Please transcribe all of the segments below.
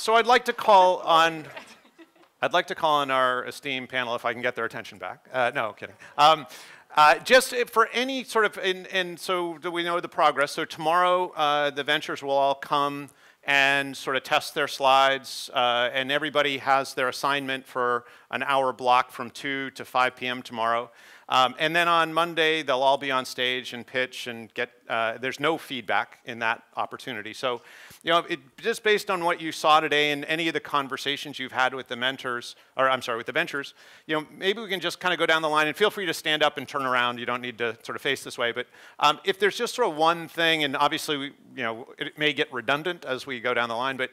So I'd like to call on our esteemed panel if I can get their attention back. No, kidding. Just for any sort of, and so do we know the progress? So tomorrow, the ventures will all come and sort of test their slides, and everybody has their assignment for an hour block from 2 to 5 p.m. tomorrow. And then on Monday, they'll all be on stage and pitch and get, there's no feedback in that opportunity. So, just based on what you saw today and any of the conversations you've had with the mentors, or I'm sorry, with the ventures, maybe we can just kind of go down the line, and feel free to stand up and turn around. You don't need to sort of face this way, but if there's just sort of one thing, and obviously, it may get redundant as we go down the line, but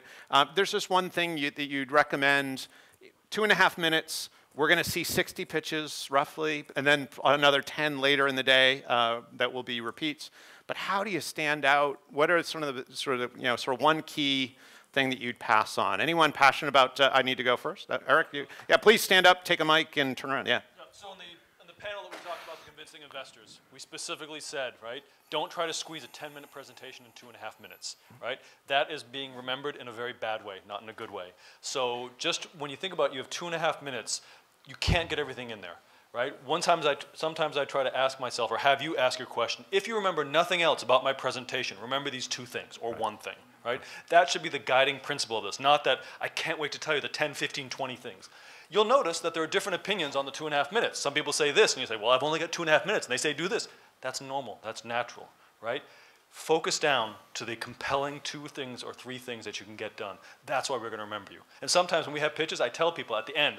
there's just one thing that you'd recommend, 2.5 minutes. We're going to see 60 pitches roughly, and then another 10 later in the day that will be repeats. But how do you stand out? What are some of the sort of one key thing that you'd pass on? Anyone passionate about? I need to go first. Eric, yeah, please stand up, take a mic, and turn around. Yeah. So in the panel that we talked about convincing investors, we specifically said, right, don't try to squeeze a 10-minute presentation in 2.5 minutes, right? That is being remembered in a very bad way, not in a good way. So just when you think about, you have 2.5 minutes. You can't get everything in there, right? Sometimes I try to ask myself, or have you ask your question, if you remember nothing else about my presentation, remember these 2 things, or one thing, right? That should be the guiding principle of this, not that I can't wait to tell you the 10, 15, 20 things. You'll notice that there are different opinions on the 2.5 minutes. Some people say this, and you say, well, I've only got 2.5 minutes, and they say do this. That's normal, that's natural, right? Focus down to the compelling 2 things or 3 things that you can get done. That's why we're gonna remember you. And sometimes when we have pitches, I tell people at the end,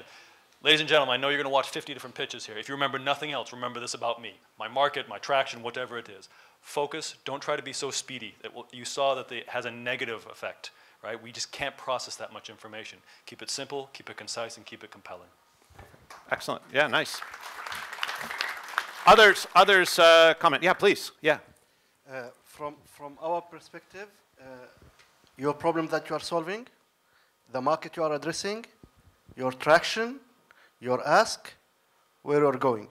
ladies and gentlemen, I know you're going to watch 50 different pitches here. If you remember nothing else, remember this about me. My market, my traction, whatever it is. Focus. Don't try to be so speedy. You saw that it has a negative effect, right? We just can't process that much information. Keep it simple, keep it concise, and keep it compelling. Excellent. Yeah, nice. Others comment. Yeah, please. Yeah. From our perspective, your problem that you are solving, the market you are addressing, your traction, your ask, where you're going.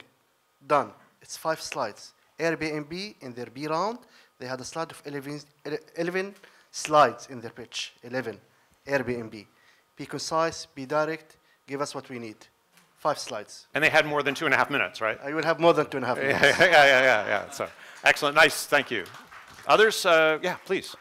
Done. It's 5 slides. Airbnb in their B round, they had a slide of 11 slides in their pitch. 11. Airbnb. Be concise, be direct, give us what we need. 5 slides. And they had more than 2.5 minutes, right? I will have more than 2.5 minutes. Yeah. So, excellent. Nice. Thank you. Others? Yeah, please.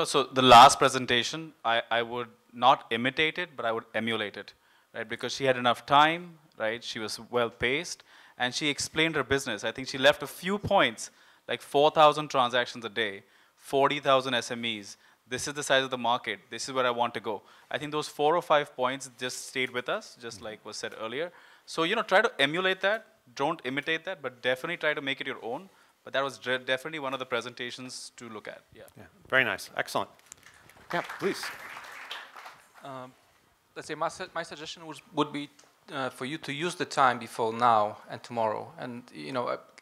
So the last presentation, I would not imitate it, but I would emulate it, right? Because she had enough time, right? She was well paced, and she explained her business. I think she left a few points, like 4,000 transactions a day, 40,000 SMEs. This is the size of the market. This is where I want to go. I think those 4 or 5 points just stayed with us, just like was said earlier. So, try to emulate that. Don't imitate that, but definitely try to make it your own. But that was definitely one of the presentations to look at. Yeah. Very nice. Excellent. Yeah, please. Let's say my suggestion would be for you to use the time before now and tomorrow. And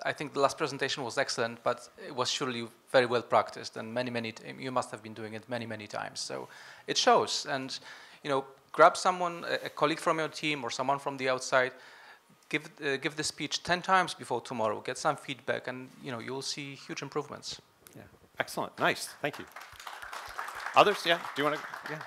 I think the last presentation was excellent, but it was surely very well practiced, and you must have been doing it many times. So it shows. And grab someone, a colleague from your team or someone from the outside, give the speech 10 times before tomorrow. Get some feedback, and you'll see huge improvements. Yeah. Excellent. Nice. Thank you. Others? Yeah. Do you want to? Yeah.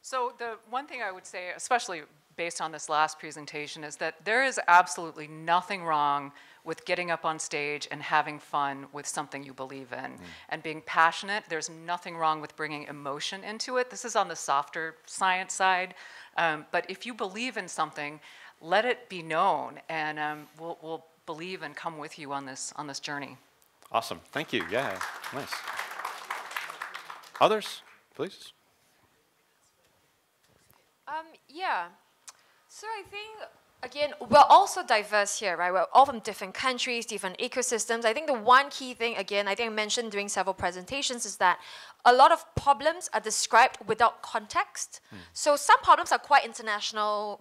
So the one thing I would say, especially based on this last presentation, is that there is absolutely nothing wrong with getting up on stage and having fun with something you believe in and being passionate. There's nothing wrong with bringing emotion into it. This is on the softer science side. But if you believe in something, let it be known, and we'll believe and come with you on this journey. Awesome. Thank you. Yeah. Nice. Others, please. Yeah. So I think, again, we're also diverse here, right? We're all from different countries, different ecosystems. I think the one key thing, again, I think I mentioned during several presentations, is that a lot of problems are described without context. So some problems are quite international,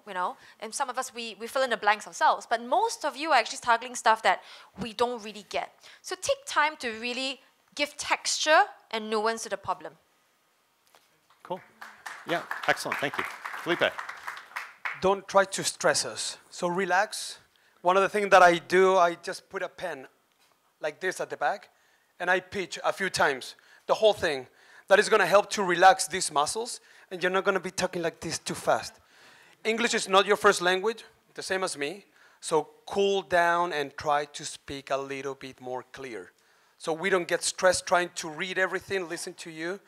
and some of us, we fill in the blanks ourselves. But most of you are actually tackling stuff that we don't really get. So take time to really give texture and nuance to the problem. Cool. Yeah, excellent. Thank you. Felipe. Don't try to stress us. So relax. One of the things that I do, I just put a pen like this at the back, and I pitch a few times, the whole thing. That is going to help to relax these muscles, and you're not going to be talking like this too fast. English is not your first language, the same as me. So cool down and try to speak a little bit more clear. So we don't get stressed trying to read everything, listen to you.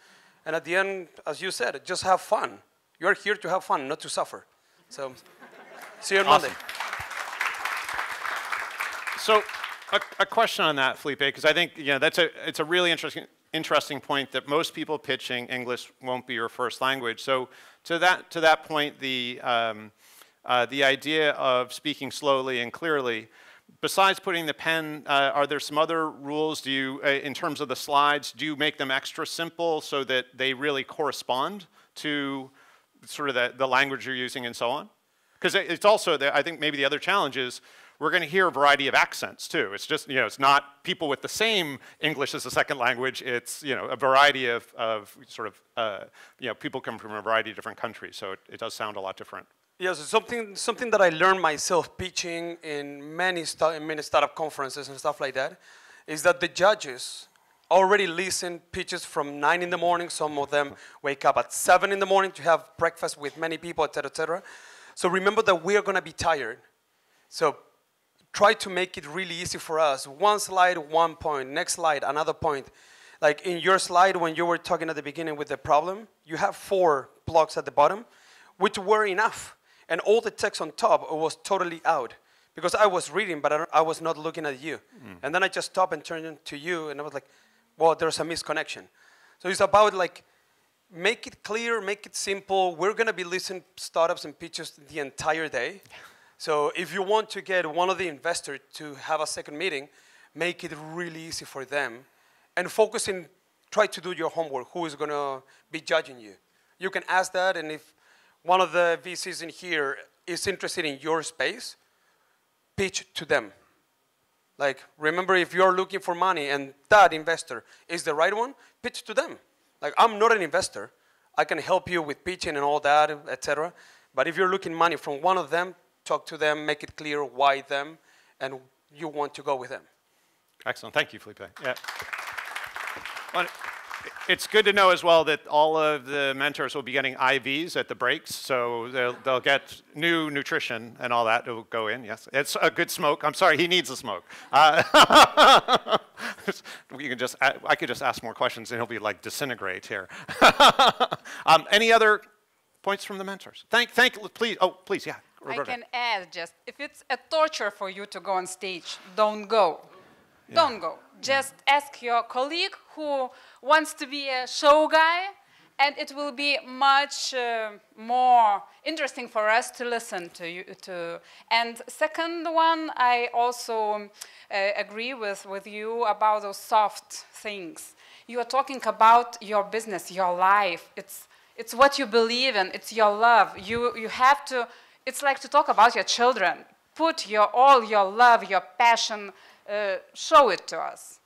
And at the end, as you said, just have fun. You're here to have fun, not to suffer. So see you on Monday. So a question on that, Felipe, because I think it's a really interesting point that most people pitching English won't be your first language. So to that point, the idea of speaking slowly and clearly, besides putting the pen, are there some other rules? Do you, in terms of the slides, do you make them extra simple so that they really correspond to sort of the language you're using and so on? Because it's also, I think maybe the other challenge is we're going to hear a variety of accents too. It's just, it's not people with the same English as a second language. It's, a variety of sort of, people come from a variety of different countries. So it does sound a lot different. Yes, something that I learned myself pitching in many startup conferences and stuff like that is that the judges already listen pitches from 9 in the morning. Some of them wake up at 7 in the morning to have breakfast with many people, et cetera, et cetera. So remember that we are going to be tired. So try to make it really easy for us. One slide, one point. Next slide, another point. Like in your slide when you were talking at the beginning with the problem, you have 4 blocks at the bottom, which were enough. And all the text on top was totally out. Because I was reading, but I was not looking at you. And then I just stopped and turned to you, and I was like, well, there's a misconnection. So it's about like, make it clear, make it simple. We're going to be listening to startups and pitches the entire day. So if you want to get one of the investors to have a second meeting, make it really easy for them. And focus in, try to do your homework. Who is going to be judging you? You can ask that, and if one of the VCs in here is interested in your space, pitch to them. Like, remember, if you're looking for money and that investor is the right one, pitch to them. Like, I'm not an investor. I can help you with pitching and all that, etc. But if you're looking money from one of them, talk to them, make it clear why them, and you want to go with them. Excellent. Thank you, Felipe. Yeah. Well, it's good to know as well that all of the mentors will be getting IVs at the breaks, so they'll get new nutrition and all that will go in, yes. It's a good smoke. I'm sorry, he needs a smoke. I could just ask more questions and he'll be like disintegrate here. Any other points from the mentors? Please, yeah. Roberta. I can add just, if it's a torture for you to go on stage, don't go. Yeah. Don't go. Just ask your colleague who wants to be a show guy, and it will be much more interesting for us to listen to you. And second one, I also agree with you about those soft things. You are talking about your business, your life. It's what you believe in. It's your love. You have to. It's like to talk about your children. Put all your love, your passion. Show it to us.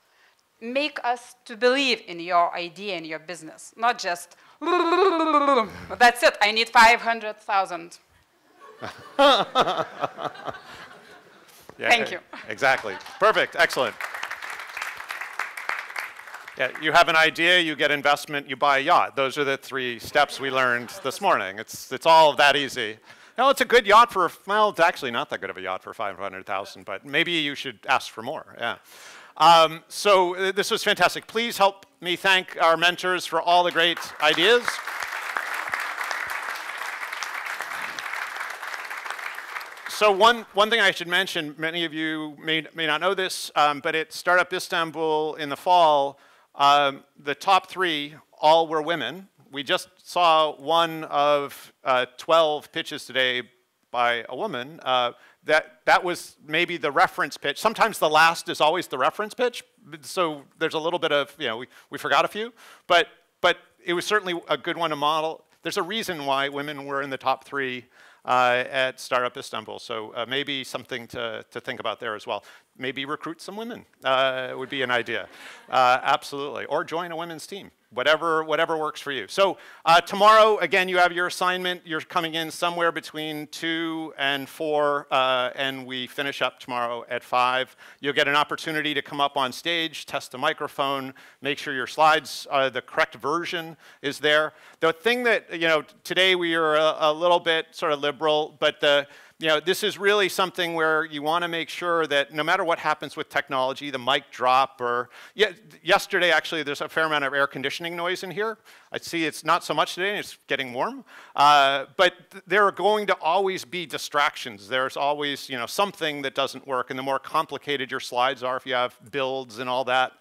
Make us to believe in your idea and your business, not just, that's it, I need 500,000. Thank you. Exactly. Perfect. Excellent. Yeah, you have an idea, you get investment, you buy a yacht. Those are the 3 steps we learned this morning. It's all that easy. No, it's a good yacht for, well, it's actually not that good of a yacht for 500,000, but maybe you should ask for more, yeah. So this was fantastic. Please help me thank our mentors for all the great ideas. So one thing I should mention, many of you may not know this, but at Startup Istanbul in the fall, the top 3 all were women. We just saw one of 12 pitches today by a woman. That was maybe the reference pitch. Sometimes the last is always the reference pitch, so there's a little bit of, we forgot a few, but it was certainly a good one to model. There's a reason why women were in the top 3 at Startup Istanbul, so maybe something to think about there as well. Maybe recruit some women would be an idea, absolutely, or join a women's team. whatever works for you. So tomorrow, again, you have your assignment. You're coming in somewhere between 2 and 4, and we finish up tomorrow at 5. You'll get an opportunity to come up on stage, test the microphone, make sure your slides, the correct version is there. The thing that, today we are a little bit sort of liberal, but this is really something where you want to make sure that no matter what happens with technology, the mic drop or, yesterday actually there's a fair amount of air conditioning noise in here. I see it's not so much today, it's getting warm. But there are going to always be distractions. There's always, something that doesn't work, and the more complicated your slides are, if you have builds and all that,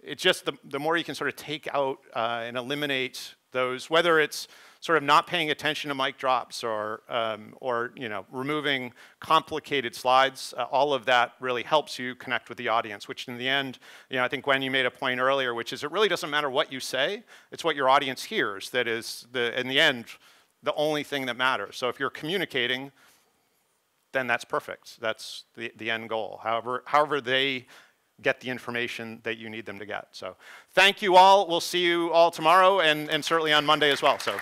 it's just the more you can sort of take out and eliminate those, whether it's sort of not paying attention to mic drops or removing complicated slides. All of that really helps you connect with the audience, which in the end, I think Gwen, you made a point earlier, which is it really doesn't matter what you say, it's what your audience hears that is, in the end, the only thing that matters. So if you're communicating, then that's perfect. That's the end goal. However they get the information that you need them to get. So thank you all. We'll see you all tomorrow and certainly on Monday as well. So.